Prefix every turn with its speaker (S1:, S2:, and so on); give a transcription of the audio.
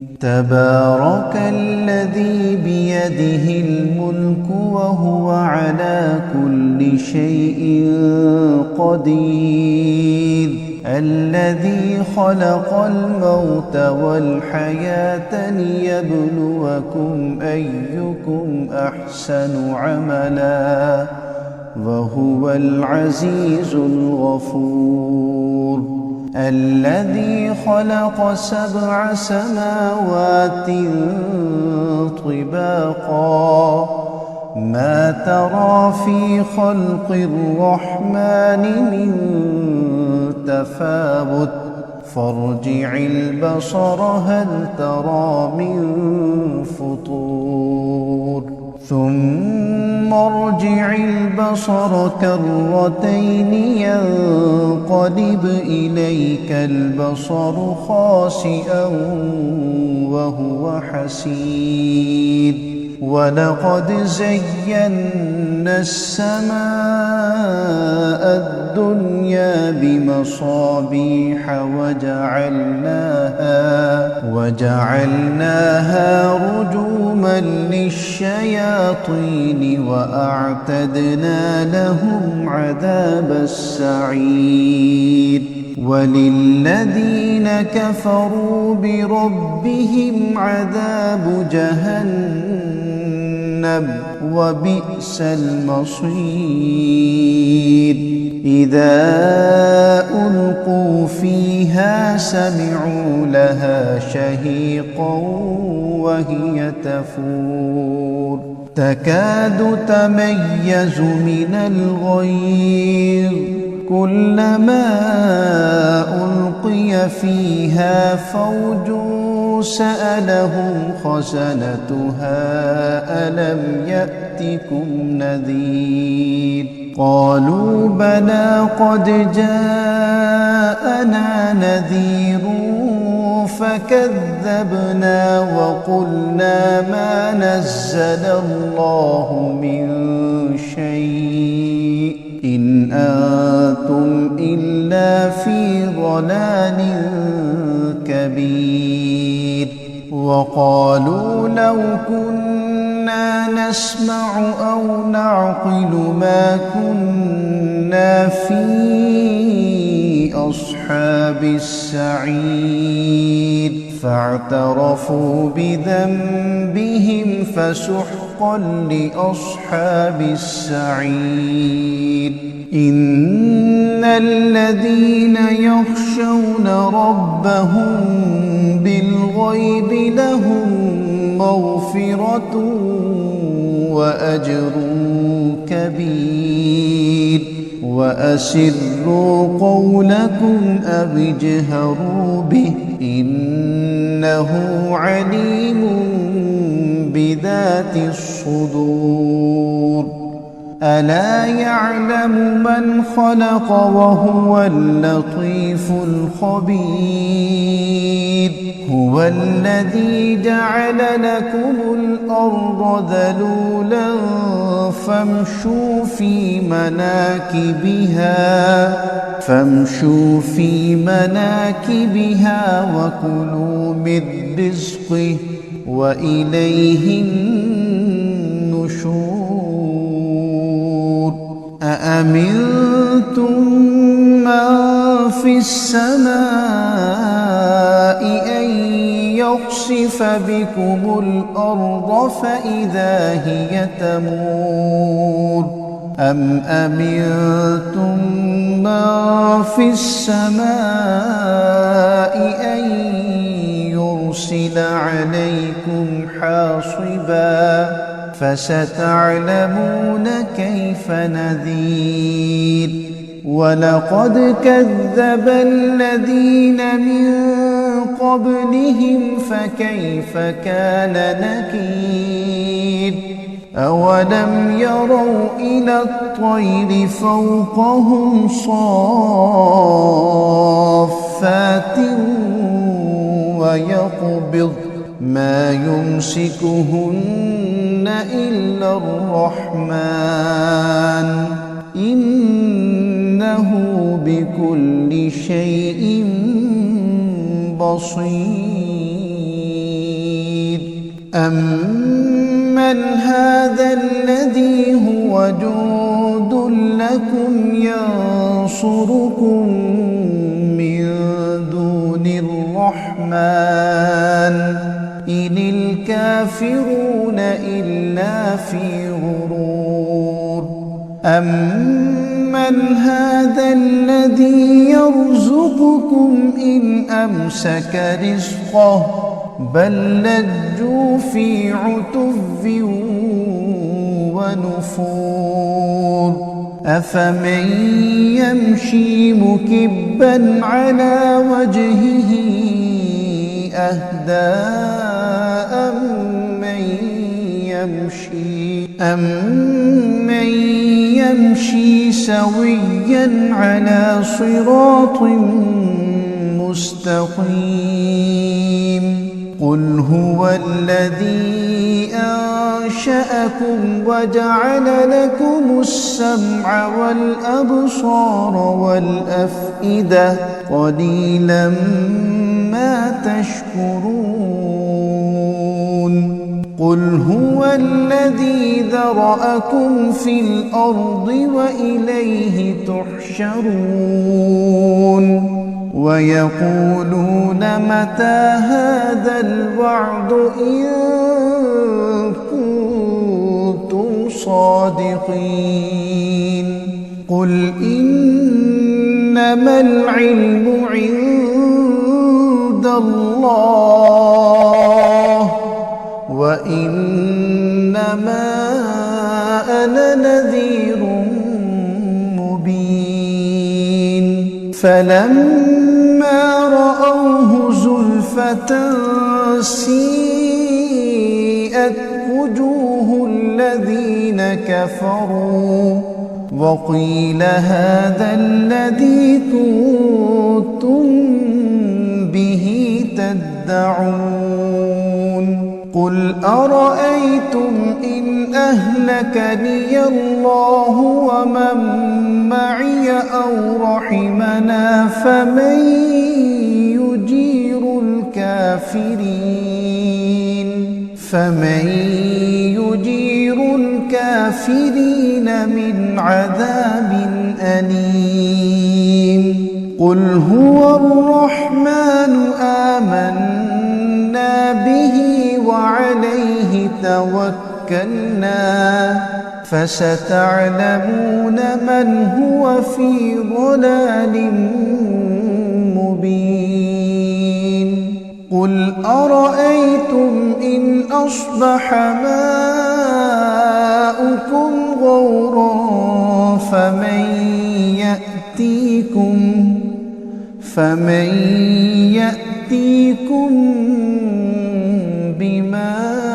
S1: تبارك الذي بيده الملك وهو على كل شيء قدير الذي خلق الموت والحياة ليبلوكم أيكم أحسن عملا وهو العزيز الغفور الذي خلق 7 سماوات طباقا ما ترى في خلق الرحمن من تفاوت فارجع البصر هل ترى من فطور ثم ارجع البصر كرتين ينقلب إليك البصر خاسئا وهو حسير ولقد زينا السماء الدنيا بمصابيح وجعلناها رجوما للشياطين وأعتدنا لهم عذاب السعير وللذين كفروا بربهم عذاب جهنم وبئس المصير إذا ألقوا فيها سمعوا لها شهيقا وهي تفور تكاد تميز من الغيظ كلما ألقي فيها فوج سألهم خزنتها ألم يأتكم نذير قالوا بلى قد جاءنا نذير فكذبنا وقلنا ما نزل الله من شيء إن أنتم إلا في ضلال كبير وقالوا لو كنا نسمع أو نعقل ما كنا في أصحاب السعير فاعترفوا بذنبهم فسحقا لأصحاب السعير إن الذين يخشون ربهم بالغيب لهم مغفرة وأجر كبير وأسروا قولكم أو اجهروا به إنه عليم بذات الصدور ألا يعلم من خلق وهو اللطيف الخبير هو الذي جعل لكم الأرض ذلولا فامشوا في مناكبها وكلوا من رزقه وإليه النشور أأمنتم من في السماء أن يخسف بكم الأرض فإذا هي تمور أم أمنتم من في السماء أن يرسل عليكم حاصبا فستعلمون كيف نذير ولقد كذب الذين من قبلهم فكيف كان نكير أولم يروا إلى الطير فوقهم صافات ويقبض ما يمسكهن إلا الرحمن إنه بكل شيء بصير. أَمَّنْ هَذَا الَّذِي هُوَ جُندٌ لَّكُمْ يَنصُرُكُم مِّن دُونِ الرَّحْمَٰنِ إِنِ الْكَافِرُونَ إِلَّا فِي غُرُورٍ أَمَّنْ هَذَا الَّذِي يَرْزُقُكُمْ إِنْ أَمْسَكَ رِزْقَهُ بَل لَّجُّوا فِي عُتُوٍّ وَنُفُورٍ أَفَمَن يَمْشِي مُكِبًّا عَلَىٰ وَجْهِهِ أَهْدَىٰ أَمَّن يَمْشِي سَوِيًّا عَلَىٰ صِرَاطٍ مُّسْتَقِيمٍ قُلْ هُوَ الَّذِي أَنشَأَكُمْ وَجَعَلَ لَكُمُ السَّمْعَ وَالْأَبْصَارَ وَالْأَفْئِدَةَ قَلِيلًا مَّا تَشْكُرُونَ قُلْ هُوَ الَّذِي ذَرَأَكُمْ فِي الْأَرْضِ وَإِلَيْهِ تُحْشَرُونَ وَيَقُولُونَ مَتَىٰ هَٰذَا الْوَعْدُ إِن كُنتُمْ صَادِقِينَ قُلْ إِنَّمَا الْعِلْمُ عِندَ اللَّهِ وَإِنَّمَا أَنَا نَذِيرٌ مُّبِينٌ فَلَمَّا رَأَوْهُ زُلْفَةً سِيئَتْ وُجُوهُ الَّذِينَ كَفَرُوا وَقِيلَ هَٰذَا الَّذِي كُنتُم بِهِ تَدَّعُونَ قُلْ أَرَأَيْتُمْ إِنْ أَهْلَكَنِيَ اللَّهُ وَمَن مَّعِيَ أَوْ رَحِمَنَا فَمَن يُجِيرُ الْكَافِرِينَ مِنْ عَذَابٍ أَلِيمٍ قُلْ هُوَ الرَّحْمَٰنُ آمَنَّا بِهِ وَعَلَيْهِ تَوَكَّلْنَا فَسَتَعْلَمُونَ مَنْ هُوَ فِي ضَلَالٍ مُّبِينٍ قُلْ أَرَأَيْتُمْ إِنْ أَصْبَحَ مَاؤُكُمْ غَوْرًا فَمَن يَأْتِيكُم بِمَاءٍ